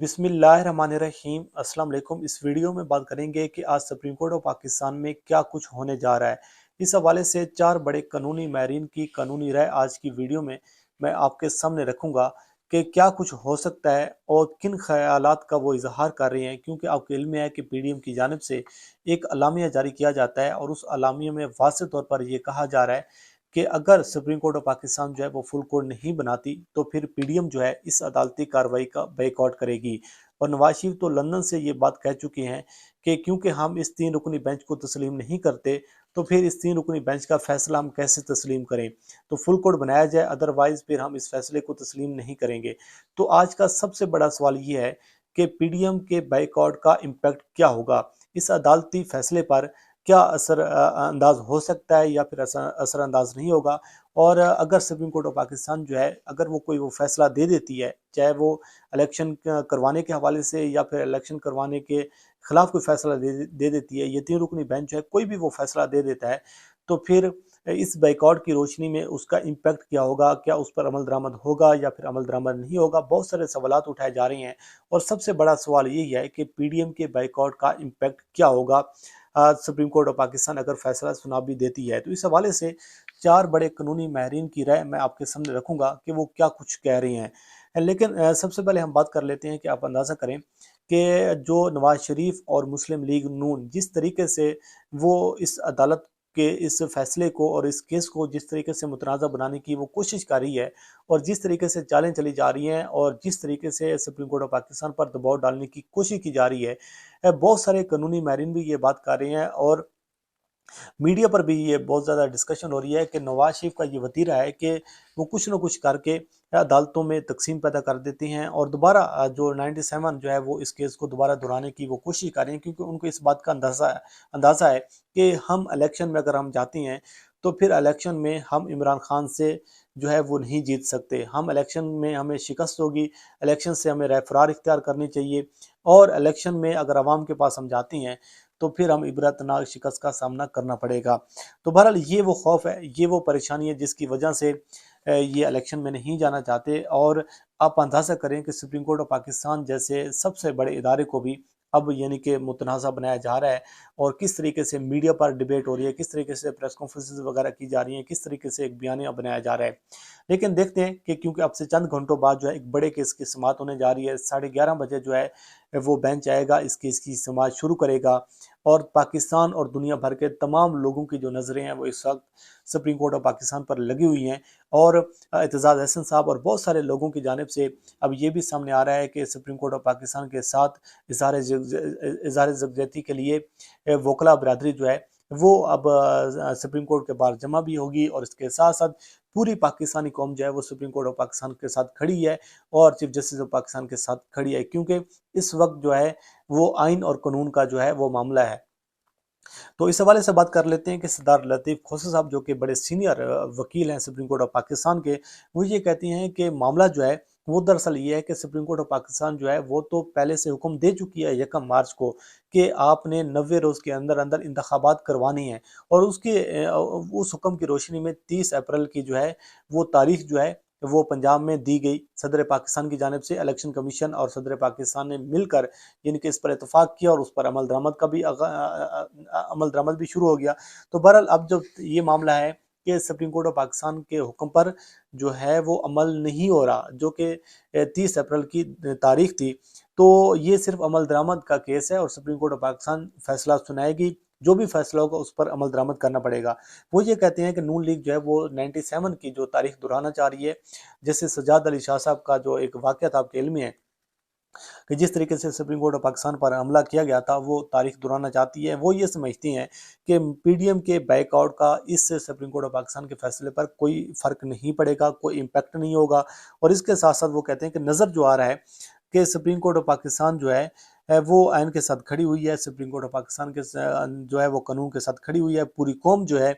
बिस्मिल्लाहिर्रहमानिर्रहीम। अस्सलाम वालेकुम। इस वीडियो में बात करेंगे कि आज सुप्रीम कोर्ट ऑफ पाकिस्तान में क्या कुछ होने जा रहा है। इस हवाले से चार बड़े कानूनी माहिरीन की कानूनी राय आज की वीडियो में मैं आपके सामने रखूंगा कि क्या कुछ हो सकता है और किन ख्यालात का वो इजहार कर रहे हैं, क्योंकि आपको इल्म है कि पीडीएम की जानिब से एक अलामिया जारी किया जाता है और उस अलामिया में वाज़ेह तौर पर यह कहा जा रहा है कि अगर सुप्रीम कोर्ट ऑफ पाकिस्तान जो है वो फुल कोर्ट नहीं बनाती तो फिर पीडीएम जो है इस अदालती कार्रवाई का बैकआउट करेगी। और नवाज शरीफ तो लंदन से ये बात कह चुके हैं कि क्योंकि हम इस 3 रुकनी बेंच को तस्लीम नहीं करते तो फिर इस 3 रुकनी बेंच का फैसला हम कैसे तस्लीम करें। तो फुल कोर्ट बनाया जाए, अदरवाइज फिर हम इस फैसले को तस्लीम नहीं करेंगे। तो आज का सबसे बड़ा सवाल ये है कि पीडीएम के बैकआउट का इम्पैक्ट क्या होगा, इस अदालती फैसले पर क्या असर अंदाज हो सकता है या फिर असर अंदाज नहीं होगा। और अगर सुप्रीम कोर्ट ऑफ पाकिस्तान जो है अगर वो फैसला दे देती है, चाहे वो इलेक्शन करवाने के हवाले से या फिर इलेक्शन करवाने के खिलाफ कोई फैसला दे देती है, ये 3 रुकनी बेंच है, कोई भी वो फैसला दे देता है, तो फिर इस बैकआउट की रोशनी में उसका इम्पैक्ट क्या होगा, क्या उस पर अमल दरामद होगा या फिर अमल दरामद नहीं होगा। बहुत सारे सवालात उठाए जा रहे हैं और सबसे बड़ा सवाल यही है कि पीडीएम के बैकआउट का इम्पैक्ट क्या होगा सुप्रीम कोर्ट ऑफ पाकिस्तान अगर फैसला सुना भी देती है। तो इस हवाले से चार बड़े कानूनी माहिरीन की राय मैं आपके सामने रखूंगा कि वो क्या कुछ कह रही हैं। लेकिन सबसे पहले हम बात कर लेते हैं कि आप अंदाज़ा करें कि जो नवाज शरीफ और मुस्लिम लीग नून जिस तरीके से वो इस अदालत के इस फैसले को और इस केस को जिस तरीके से मुतनाज़ा बनाने की वो कोशिश कर रही है और जिस तरीके से चालें चली जा रही हैं और जिस तरीके से सुप्रीम कोर्ट ऑफ पाकिस्तान पर दबाव डालने की कोशिश की जा रही है, बहुत सारे कानूनी माहिरीन भी ये बात कर रहे हैं और मीडिया पर भी ये बहुत ज़्यादा डिस्कशन हो रही है कि नवाज शरीफ का ये वतीरा है कि वो कुछ न कुछ करके अदालतों में तकसीम पैदा कर देते हैं और दोबारा जो 97 जो है वो इस केस को दोबारा दोहराने की वो कोशिश कर रहे हैं, क्योंकि उनको इस बात का अंदाज़ा है कि हम इलेक्शन में अगर हम जाते हैं तो फिर इलेक्शन में हम इमरान खान से जो है वो नहीं जीत सकते। हम इलेक्शन में हमें शिकस्त होगी, इलेक्शन से हमें राय फरार इख्तियार करनी चाहिए और इलेक्शन में अगर आवाम के पास हम जाते हैं तो फिर हम इबरतनाक शिकस्त का सामना करना पड़ेगा। तो बहरहाल ये वो खौफ है, ये वो परेशानी है जिसकी वजह से ये इलेक्शन में नहीं जाना चाहते। और आप अंदाज़ा करें कि सुप्रीम कोर्ट ऑफ पाकिस्तान जैसे सबसे बड़े इदारे को भी अब यानी कि मुतनाज़ा बनाया जा रहा है और किस तरीके से मीडिया पर डिबेट हो रही है, किस तरीके से प्रेस कॉन्फ्रेंसेस वगैरह की जा रही हैं, किस तरीके से एक बयानिया बनाया जा रहा है। लेकिन देखते हैं कि क्योंकि अब से चंद घंटों बाद जो है एक बड़े केस की समाअत होने जा रही है, 11:30 बजे जो है वो बेंच आएगा, इस केस की समाअत शुरू करेगा और पाकिस्तान और दुनिया भर के तमाम लोगों की जो नज़रें हैं वो इस वक्त सुप्रीम कोर्ट ऑफ पाकिस्तान पर लगी हुई हैं। और एतजाज़ अहसन साहब और बहुत सारे लोगों की जानिब से अब ये भी सामने आ रहा है कि सुप्रीम कोर्ट ऑफ पाकिस्तान के साथ इज़हार यकजहती के लिए वकला बरादरी जो है वो अब सुप्रीम कोर्ट के बाहर जमा भी होगी और इसके साथ साथ पूरी पाकिस्तानी कौम जो है वो सुप्रीम कोर्ट ऑफ पाकिस्तान के साथ खड़ी है और चीफ जस्टिस ऑफ पाकिस्तान के साथ खड़ी है, क्योंकि इस वक्त जो है वो आइन और कानून का जो है वो मामला है। तो इस हवाले से बात कर लेते हैं कि सरदार लतीफ़ खोसा साहब जो कि बड़े सीनियर वकील हैं सुप्रीम कोर्ट ऑफ पाकिस्तान के, वो ये कहती हैं कि मामला जो है वो दरअसल ये है कि सुप्रीम कोर्ट ऑफ पाकिस्तान जो है वो तो पहले से हुक्म दे चुकी है 1 मार्च को कि आपने 90 रोज़ के अंदर अंदर इंतखाबात करवानी है और उस हुक्म की रोशनी में 30 अप्रैल की जो है वो तारीख जो है वो पंजाब में दी गई सदर पाकिस्तान की जानिब से। इलेक्शन कमीशन और सदर पाकिस्तान ने मिलकर यानी कि इस पर इतफाक़ किया और उस पर अमल दरामद भी शुरू हो गया। तो बहरहाल अब जो ये मामला है कि सुप्रीम कोर्ट ऑफ पाकिस्तान के हुक्म पर जो है वो अमल नहीं हो रहा, जो कि 30 अप्रैल की तारीख थी। तो ये सिर्फ अमल दरामद का केस है और सुप्रीम कोर्ट ऑफ पाकिस्तान फैसला सुनाएगी, जो भी फैसला होगा उस पर अमल दरामद करना पड़ेगा। वो ये कहते हैं कि नून लीग जो है वो 97 की जो तारीख दोहराना चाह रही है, जैसे सज्जाद अली शाह साहब का जो एक वाक़या था आपके इल्म में है कि जिस तरीके से सुप्रीम कोर्ट ऑफ पाकिस्तान पर हमला किया गया था, वो तारीख दोहराना चाहती है। वो ये समझती हैं कि पीडीएम के बैकआउट का इस सुप्रीम कोर्ट ऑफ पाकिस्तान के फैसले पर कोई फ़र्क नहीं पड़ेगा, कोई इम्पैक्ट नहीं होगा। और इसके साथ साथ वो कहते हैं कि नज़र जो आ रहा है कि सुप्रीम कोर्ट ऑफ पाकिस्तान जो है वो आइन के साथ खड़ी हुई है, सुप्रीम कोर्ट ऑफ पाकिस्तान के जो है वो कानून के साथ खड़ी हुई है, पूरी कौम जो है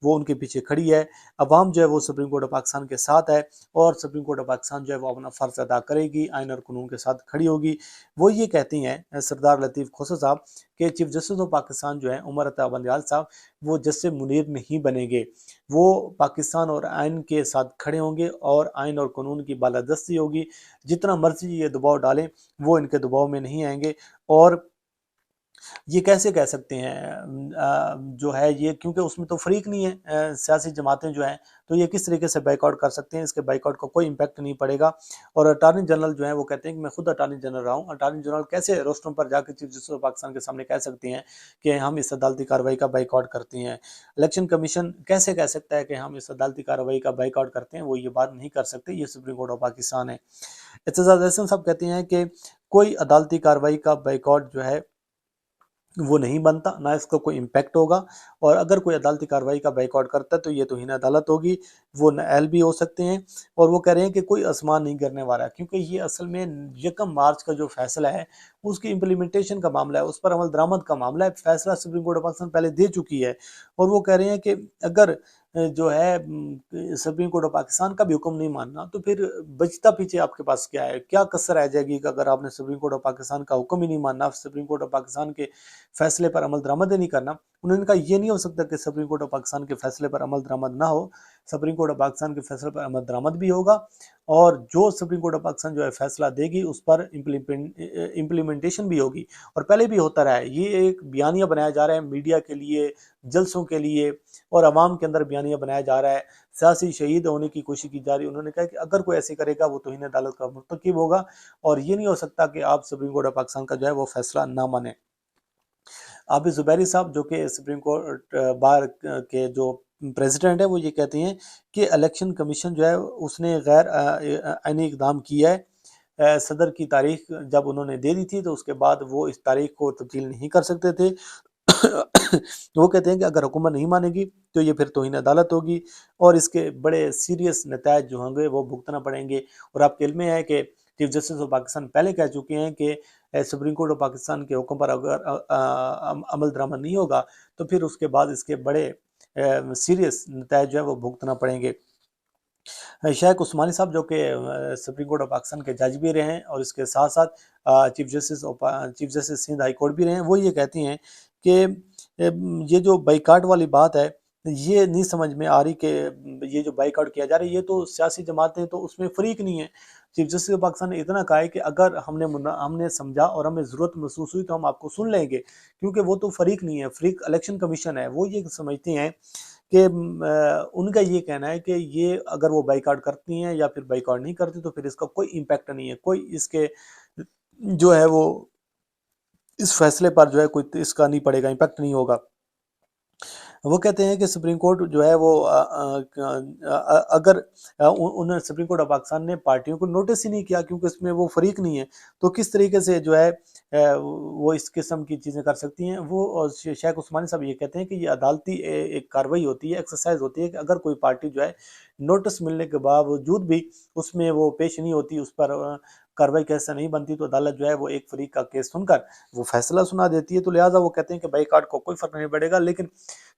वो उनके पीछे खड़ी है, अवाम जो है वो सुप्रीम कोर्ट ऑफ पाकिस्तान के साथ है और सुप्रीम कोर्ट ऑफ पाकिस्तान जो है वो अपना फ़र्ज़ अदा करेगी, आइन और कानून के साथ खड़ी होगी। वो ये कहती हैं सरदार लतीफ़ खोसा साहब کہ چیف جسٹس آف پاکستان جو ہیں عمر عطا بندیال صاحب وہ جسٹس منیر نہیں بنیں گے، وہ پاکستان اور آئین کے ساتھ کھڑے ہوں گے اور آئین اور قانون کی بالادستی ہوگی، جتنا مرضی یہ دباؤ ڈالیں وہ ان کے دباؤ میں نہیں آئیں گے۔ اور یہ کیسے کہہ سکتے ہیں جو ہے یہ، کیونکہ اس میں تو فریق نہیں ہے سیاسی جماعتیں جو ہیں، تو یہ کس طریقے سے بائیک آؤٹ کر سکتے ہیں؟ اس کے بائیک آؤٹ کا کوئی امپیکٹ نہیں پڑے گا۔ اور اٹارنی جنرل جو ہیں وہ کہتے ہیں کہ میں خود اٹارنی جنرل رہا ہوں، اٹارنی جنرل کیسے روسٹرم پر جا کے چیف جسٹس آف پاکستان کے سامنے کہہ سکتے ہیں کہ ہم اس عدالتی کارروائی کا بائیک آؤٹ کرتے ہیں؟ الیکشن کمیشن کیسے کہہ سکتا ہے کہ ہم اس عدالتی کارروائی کا بائیک آؤٹ کرتے ہیں؟ وہ یہ بات نہیں کر سکتے، یہ سپریم کورٹ آف پاکستان ہے۔ اعتزاز احسن صاحب کہتے ہیں کہ کوئی عدالتی کارروائی کا بائیک آؤٹ جو ہے وہ نہیں بنتا، نہ اس کا کوئی امپیکٹ ہوگا، اور اگر کوئی عدالتی کارروائی کا بائیک آؤٹ کرتا ہے تو یہ توہین عدالت ہوگی، وہ نااہل بھی ہو سکتے ہیں۔ اور وہ کہہ رہے ہیں کہ کوئی آسمان نہیں گرنے والا ہے، کیونکہ یہ اصل میں 1 مارچ کا جو فیصلہ ہے اس کی امپلیمنٹیشن کا معاملہ ہے، اس پر عمل درآمد کا معاملہ ہے، فیصلہ سپریم کورٹ آف پاکستان پہلے دے چکی ہے۔ اور وہ کہہ رہے ہیں کہ اگر جو ہے سپریم کورٹ آف پاکستان کا بھی حکم نہیں ماننا تو پھر بچتا پیچھے آپ کے پاس کیا ہے؟ کیا کسر رہ جائے گی کہ اگر آپ نے سپریم کورٹ آف پاکستان کا حکم ہی نہیں ماننا، سپریم کورٹ آف پاکستان کے فیصلے پر عمل درآمد نہیں کرنا؟ انہوں نے کہا یہ نہیں ہو سکتا کہ سپریم کورٹ آف پاکستان کے فیصلے پر عمل درآمد نہ ہو، سپریم کورٹ آف پاکستان کے فیصلے پر عمل درآمد بھی ہوگا، اور جو سپریم کورٹ آف پاکستان جو ہے فیصلہ دے گی اس پر امپلیمنٹیشن بھی ہوگی، اور پہلے بھی ہوتا رہا ہے۔ یہ ایک بیانیہ بنایا جا رہا ہے میڈیا کے لیے، جلسوں کے لیے، اور عوام کے اندر بیانیہ بنایا جا رہا ہے، سیاسی شہید ہونے کی کوشش کی جا رہی ہے۔ انہوں نے کہا کہ اگر کوئی ایسے کرے گا وہ توہین عدالت کا مرتکب ہوگا، اور یہ نہیں ہو سکتا کہ آپ سپریم کورٹ آف پاکستان کا جو ہے وہ فیصلہ نہ مانیں۔ عابد زبیری صاحب جو کہ سپریم کورٹ بار کے جو پریزیڈنٹ ہے، وہ یہ کہتے ہیں کہ الیکشن کمیشن جو ہے اس نے غیر آئینی اقدام کیا ہے۔ صدر کی تاریخ جب انہوں نے دے دی تھی تو اس کے بعد وہ اس تاریخ کو تبدیل نہیں کر سکتے تھے۔ وہ کہتے ہیں کہ اگر حکومت نہیں مانے گی تو یہ پھر توہین عدالت ہوگی، اور اس کے بڑے سیریس نتائج جو ہوں گے وہ بھگتنا پڑیں گے۔ اور آپ کے علم میں ہے کہ چیف جسٹس آف پاکستان پہلے کہہ چکے ہیں کہ سپریم کورٹ آف پاکستان کے حکم پر اگر عمل درآمد نہیں ہوگا تو پھر اس کے بعد اس کے بڑے سیریس نتائج جو ہے وہ بھگتنا پڑیں گے۔ شیخ عثمانی صاحب جو کہ سپریم کورٹ آف پاکستان کے جج بھی رہے ہیں، اور اس کے ساتھ ساتھ chief justice Sindh high court بھی رہے ہیں، وہ یہ کہتی ہیں کہ یہ جو بائیکاٹ والی بات ہے یہ نہیں سمجھ میں آ رہی کہ یہ جو بائیکاٹ کیا جا رہا ہے یہ تو سیاسی جماعتیں تو اس میں فریق نہیں ہیں۔ چیف جسٹس آف پاکستان نے اتنا کہا ہے کہ اگر ہم نے سمجھا اور ہمیں ضرورت محسوس ہوئی تو ہم آپ کو سن لیں گے، کیونکہ وہ تو فریق نہیں ہے، فریق الیکشن کمیشن ہے۔ وہ یہ سمجھتے ہیں کہ ان کا یہ کہنا ہے کہ یہ اگر وہ بائیکاٹ کرتی ہیں یا پھر بائیکاٹ نہیں کرتی تو پھر اس کا کوئی امپیکٹ نہیں ہے، کوئی اس کے جو ہے وہ اس فیصلے پر جو ہے کوئی اس کا نہیں پڑے گا، امپیکٹ نہیں ہوگا۔ وہ کہتے ہیں کہ سپریم کورٹ جو ہے وہ اگر انہوں سپریم کورٹ آف پاکستان نے پارٹیوں کو نوٹس ہی نہیں کیا، کیونکہ اس میں وہ فریق نہیں ہے، تو کس طریقے سے جو ہے وہ اس قسم کی چیزیں کر سکتی ہیں۔ وہ شیخ عثمانی صاحب یہ کہتے ہیں کہ یہ عدالتی ایک کارروائی ہوتی ہے، ایکسرسائز ہوتی ہے، کہ اگر کوئی پارٹی جو ہے نوٹس ملنے کے باوجود بھی اس میں وہ پیش نہیں ہوتی، اس پر کارروائی کیسے نہیں بنتی، تو عدالت جو ہے وہ ایک فریق کا کیس سن کر وہ فیصلہ سنا دیتی ہے، تو لہٰذا وہ کہتے ہیں کہ بائیکاٹ کو کوئی فرق نہیں پڑے گا۔ لیکن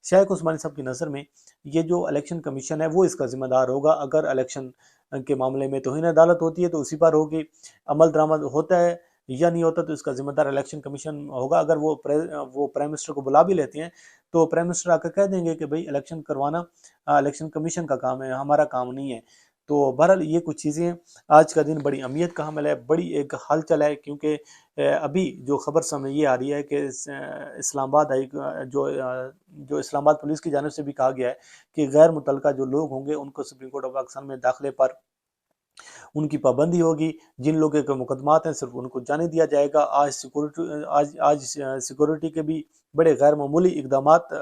شیخ عثمانی صاحب کی نظر میں یہ جو الیکشن کمیشن ہے وہ اس کا ذمہ دار ہوگا۔ اگر الیکشن کے معاملے میں توہین عدالت ہوتی ہے تو اسی پر ہوگی، عمل درآمد ہوتا ہے یا نہیں ہوتا تو اس کا ذمہ دار الیکشن کمیشن ہوگا۔ اگر وہ پرائم منسٹر کو بلا بھی لیتے ہیں تو پرائم منسٹر آ کر کہہ دیں گے کہ بھئی الیکشن کروانا الیکشن کمیشن کا کام ہے، ہمارا کام نہیں ہے۔ تو بہرحال یہ کچھ چیزیں ہیں۔ آج کا دن بڑی اہمیت کا حامل ہے، بڑی ایک ہلچل ہے، کیونکہ ابھی جو خبر سامنے یہ آ رہی ہے کہ اسلام آباد جو اسلام آباد پولیس کی جانب سے بھی کہا گیا ہے کہ غیر متعلقہ جو لوگ ہوں گے ان کو سپریم کورٹ آف پاکستان میں داخلے پر ان کی پابندی ہوگی، جن لوگوں کے مقدمات ہیں صرف ان کو جانے دیا جائے گا۔ آج سیکورٹی کے بھی بڑے غیر معمولی اقدامات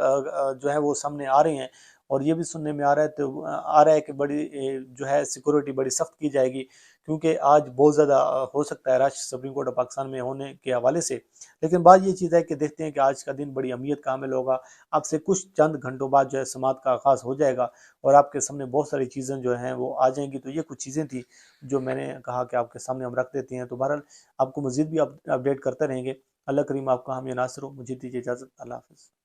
جو ہیں وہ سامنے آ رہے ہیں، اور یہ بھی سننے میں آ رہا ہے کہ بڑی جو ہے سیکورٹی بڑی سخت کی جائے گی، کیونکہ آج بہت زیادہ ہو سکتا ہے رش سپریم کورٹ آف پاکستان میں ہونے کے حوالے سے۔ لیکن بات یہ چیز ہے کہ دیکھتے ہیں کہ آج کا دن بڑی اہمیت کا حامل ہوگا۔ اب سے کچھ چند گھنٹوں بعد جو ہے سماعت کا آغاز ہو جائے گا، اور آپ کے سامنے بہت ساری چیزیں جو ہیں وہ آ جائیں گی۔ تو یہ کچھ چیزیں تھی جو میں نے کہا کہ آپ کے سامنے ہم رکھ دیتے ہیں۔ تو بہرحال آپ کو مزید بھی اپڈیٹ کرتے رہیں گے۔ اللہ کریم آپ کا حامی ناصر ہو۔ مجھے دیجیے اجازت۔ اللہ حافظ۔